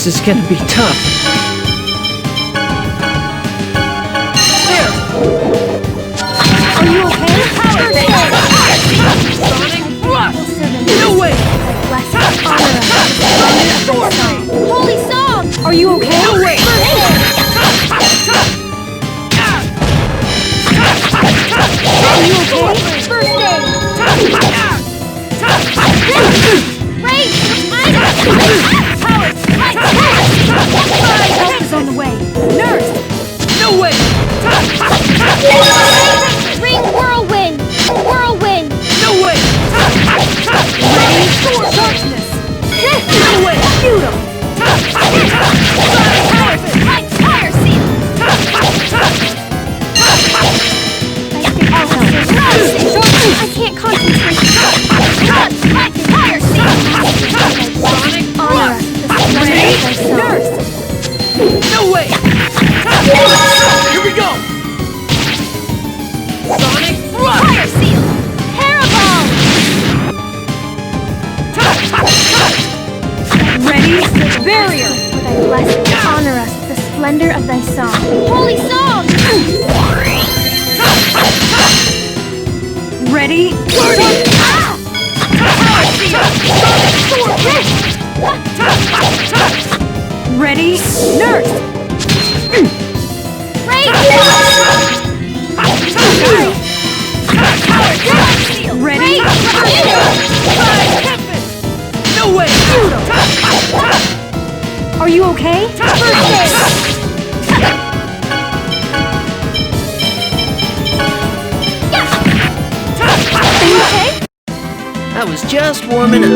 This is gonna be tough. There! Are you okay? Sonic Rush! No way! Holy song! Are you okay? No way! Are you okay? First aid! Rage! Help is on the way. Nurse! No way! Ring whirlwind! Whirlwind! No way! Ready? Sword darkness! No way! Shoot him! Fire seal! I can't concentrate. Fire seal! Sonic Honor Rush! Ready? Nurse! No way! Here we go! Sonic Rush! Fire seal! Parabol! Ready? Barrier! For thy blessing, honor us with the splendor of thy song. Holy song! Ready? Ready? Nurse! Ready? No way! Are you okay? First aid! Are you okay? I was just warming up.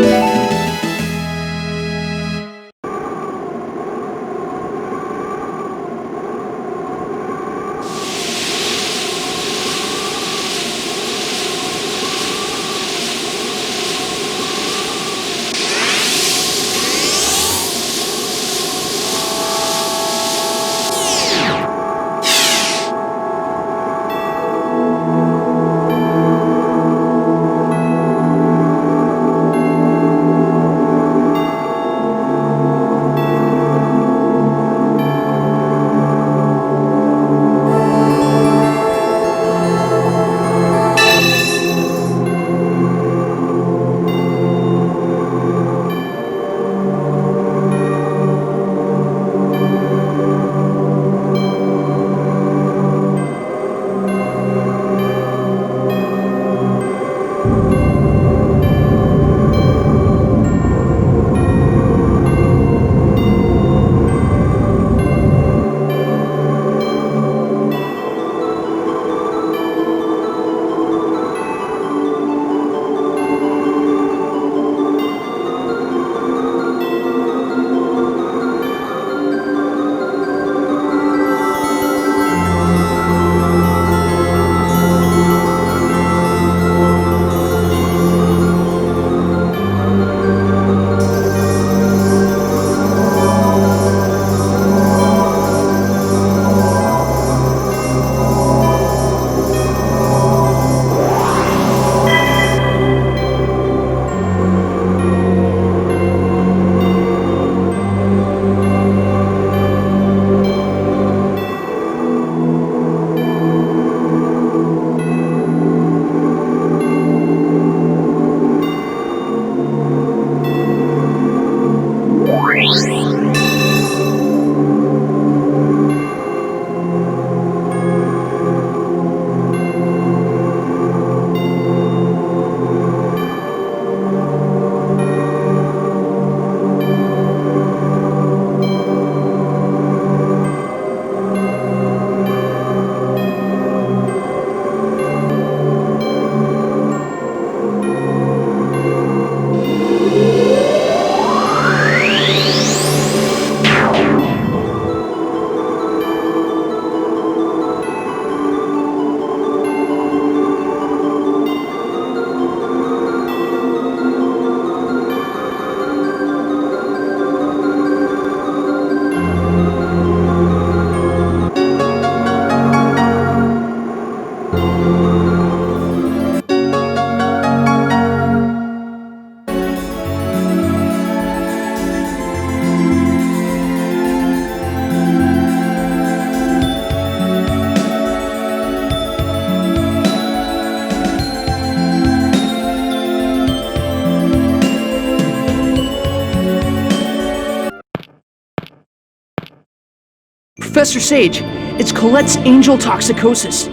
Professor Sage, it's Colette's angel toxicosis.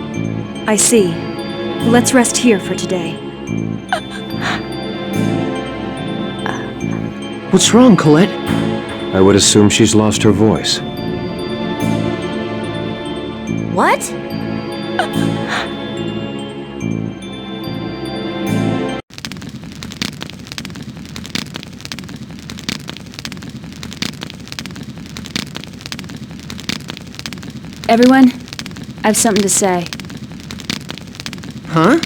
I see. Let's rest here for today. What's wrong, Colette? I would assume she's lost her voice. What? Everyone, I have something to say. Huh?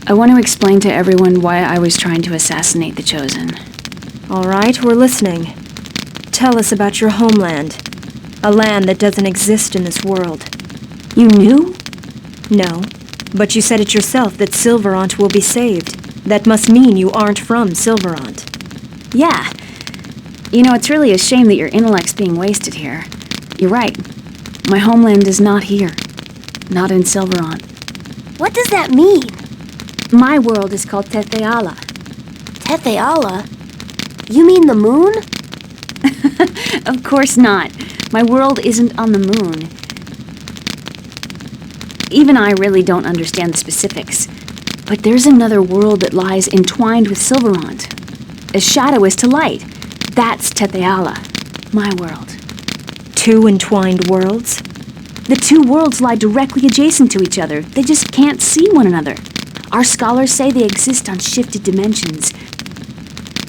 I want to explain to everyone why I was trying to assassinate the Chosen. All right, we're listening. Tell us about your homeland. A land that doesn't exist in this world. You knew? No, but you said it yourself that Silverant will be saved. That must mean you aren't from Silverant. Yeah. You know, it's really a shame that your intellect's being wasted here. You're right. My homeland is not here. Not in Silverant. What does that mean? My world is called Tetheala. Tetheala? You mean the moon? Of course not. My world isn't on the moon. Even I really don't understand the specifics. But there's another world that lies entwined with Silverant. As shadow is to light. That's Tetheala, my world. Two entwined worlds? The two worlds lie directly adjacent to each other. They just can't see one another. Our scholars say they exist on shifted dimensions.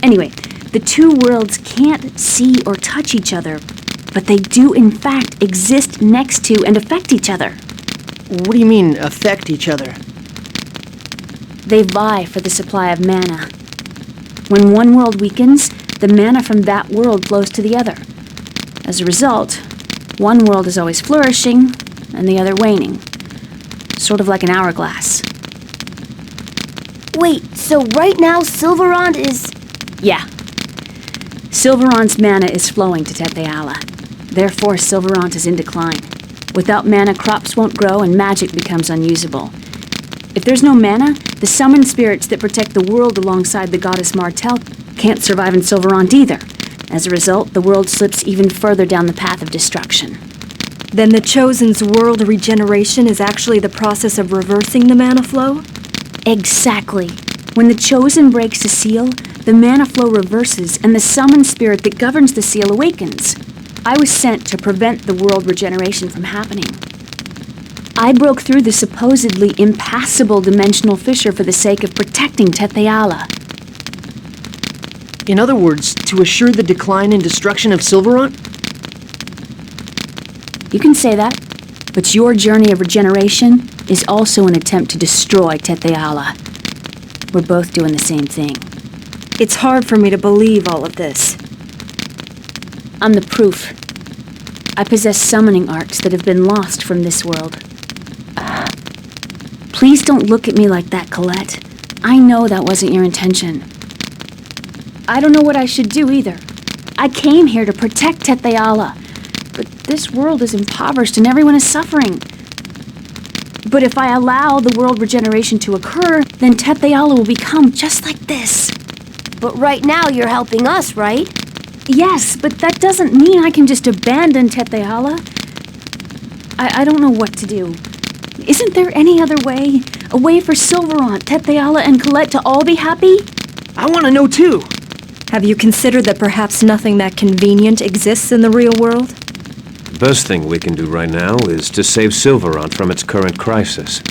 Anyway, the two worlds can't see or touch each other, but they do in fact exist next to and affect each other. What do you mean, affect each other? They vie for the supply of mana. When one world weakens, the mana from that world flows to the other. As a result, one world is always flourishing, and the other waning. Sort of like an hourglass. Wait, so right now Silverant is... Yeah. Silverant's mana is flowing to Tetheala. Therefore, Silverant is in decline. Without mana, crops won't grow and magic becomes unusable. If there's no mana, the summoned spirits that protect the world alongside the goddess Martel can't survive in Silverant either. As a result, the world slips even further down the path of destruction. Then the Chosen's world regeneration is actually the process of reversing the mana flow? Exactly. When the Chosen breaks the seal, the mana flow reverses and the summoned spirit that governs the seal awakens. I was sent to prevent the world regeneration from happening. I broke through the supposedly impassable dimensional fissure for the sake of protecting Tetheala. In other words, to assure the decline and destruction of Silverant? You can say that, but your journey of regeneration is also an attempt to destroy Tetheala. We're both doing the same thing. It's hard for me to believe all of this. I'm the proof. I possess summoning arts that have been lost from this world. Please don't look at me like that, Colette. I know that wasn't your intention. I don't know what I should do either. I came here to protect Tetheala, but this world is impoverished and everyone is suffering. But if I allow the world regeneration to occur, then Tetheala will become just like this. But right now you're helping us, right? Yes, but that doesn't mean I can just abandon Tetheala. I don't know what to do. Isn't there any other way? A way for Silverant, Tetheala, and Colette to all be happy? I want to know too. Have you considered that perhaps nothing that convenient exists in the real world? The best thing we can do right now is to save Silverant from its current crisis.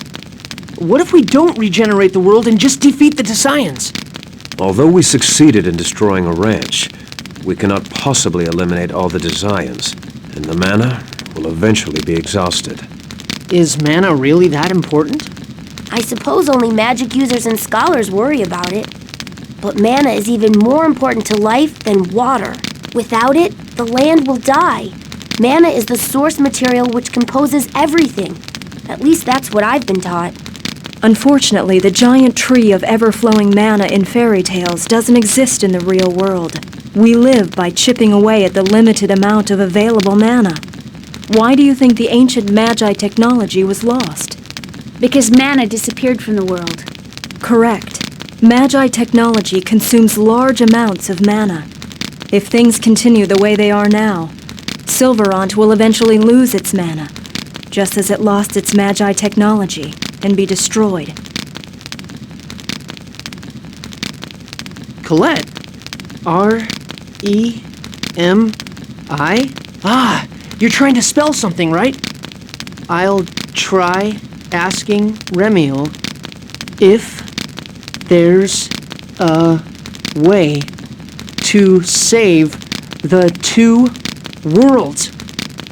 What if we don't regenerate the world and just defeat the Desians? Although we succeeded in destroying a ranch, we cannot possibly eliminate all the Desians, and the mana will eventually be exhausted. Is mana really that important? I suppose only magic users and scholars worry about it. But mana is even more important to life than water. Without it, the land will die. Mana is the source material which composes everything. At least that's what I've been taught. Unfortunately, the giant tree of ever-flowing mana in fairy tales doesn't exist in the real world. We live by chipping away at the limited amount of available mana. Why do you think the ancient Magi technology was lost? Because mana disappeared from the world. Correct. Magi technology consumes large amounts of mana. If things continue the way they are now, Silverant will eventually lose its mana, just as it lost its Magi technology, and be destroyed. Colette. R-E-M-I? Ah, you're trying to spell something, right? I'll try asking Remiel if there's a way to save the two worlds.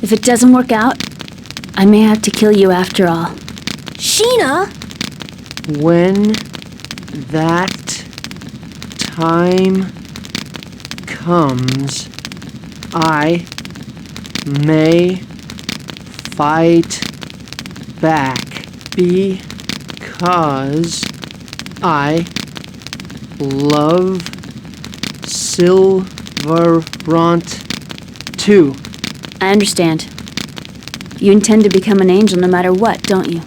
If it doesn't work out, I may have to kill you after all. Sheena! When that time comes, I may fight back because I love Silverant too. I understand. You intend to become an angel no matter what, don't you?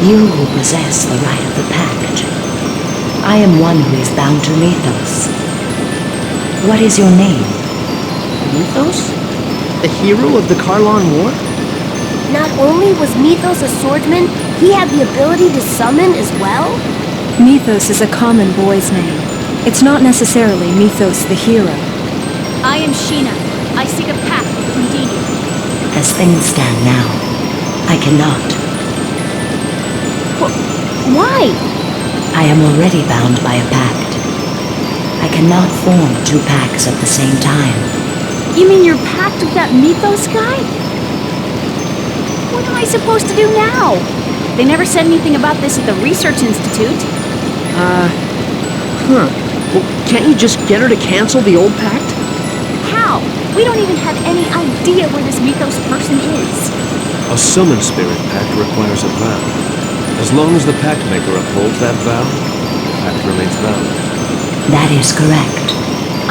You who possess the right of the Pact. I am one who is bound to Mythos. What is your name? Mythos? The hero of the Karlan War? Not only was Mythos a swordsman, he had the ability to summon as well? Mythos is a common boy's name. It's not necessarily Mythos the hero. I am Sheena. I seek a pact with Undine. As things stand now, I cannot. Why? I am already bound by a pact. I cannot form two pacts at the same time. You mean your pact with that Mythos guy? What am I supposed to do now? They never said anything about this at the Research Institute. Well, can't you just get her to cancel the old pact? How? We don't even have any idea where this Mythos person is. A summon spirit pact requires a vow. As long as the pact maker upholds that vow, the pact remains valid. That is correct.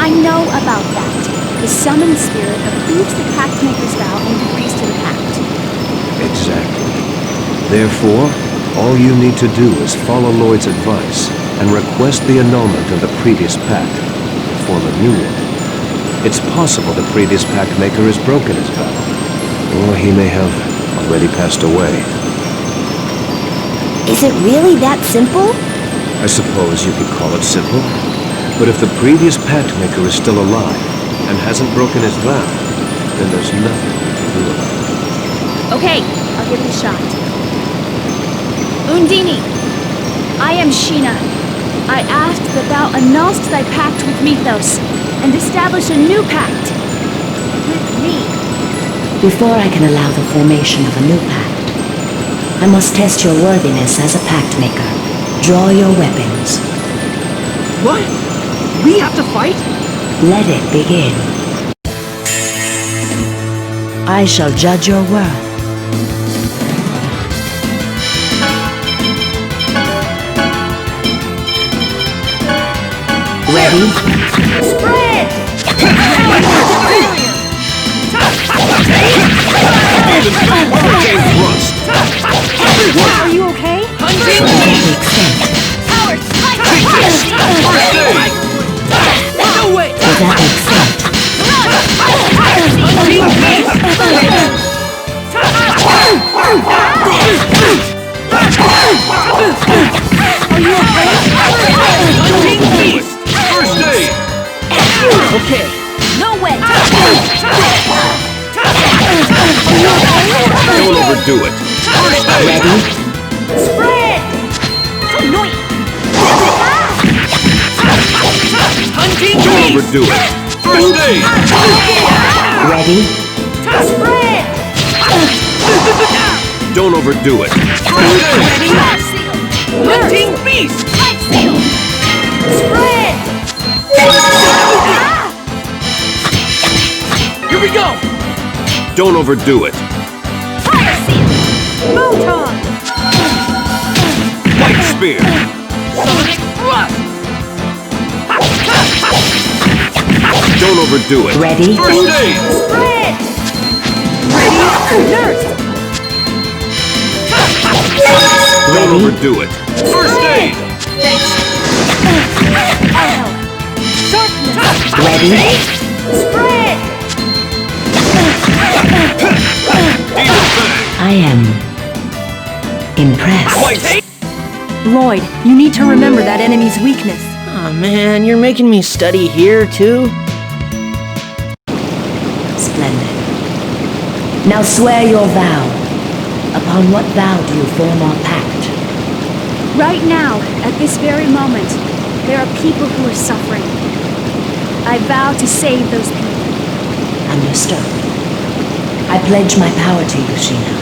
I know about that. The summoned spirit approves the pact maker's vow and agrees to the pact. Exactly. Therefore, all you need to do is follow Lloyd's advice and request the annulment of the previous pact and form a new one. It's possible the previous pact maker has broken his vow, or he may have already passed away. Is it really that simple? I suppose you could call it simple. But if the previous pact maker is still alive and hasn't broken his vow, then there's nothing we can do about it. Okay, I'll give it a shot. Undine, I am Sheena. I ask that thou annulst thy pact with Mythos and establish a new pact with me. Before I can allow the formation of a new pact, I must test your worthiness as a pact maker. Draw your weapons. What? We have to fight? Let it begin. I shall judge your worth. Ready? Spread! Are you okay? To that extent. Power spike! No way! To that extent. First aid! Okay. No way! Don't overdo it. First aid! Ready? Spread! So annoying! Don't overdo it. First aid! Ready? Spread! Don't overdo it. First aid! Life seal! Hunting beast! Life seal! Spread! Here we go! Don't overdo it. Fire seal! Photon! White spear! Sonic thrust! Don't overdo it. Ready? First aid! Spread! Nurse! Don't overdo it. First aid! Sharpness! Ready? Spread! Demon Fang! I am impressed. White Lloyd, you need to remember that enemy's weakness. Aw, man, you're making me study here, too? Splendid. Now swear your vow. Upon what vow do you form our pact? Right now, at this very moment, there are people who are suffering. I vow to save those people. Understood. I pledge my power to you, Sheena.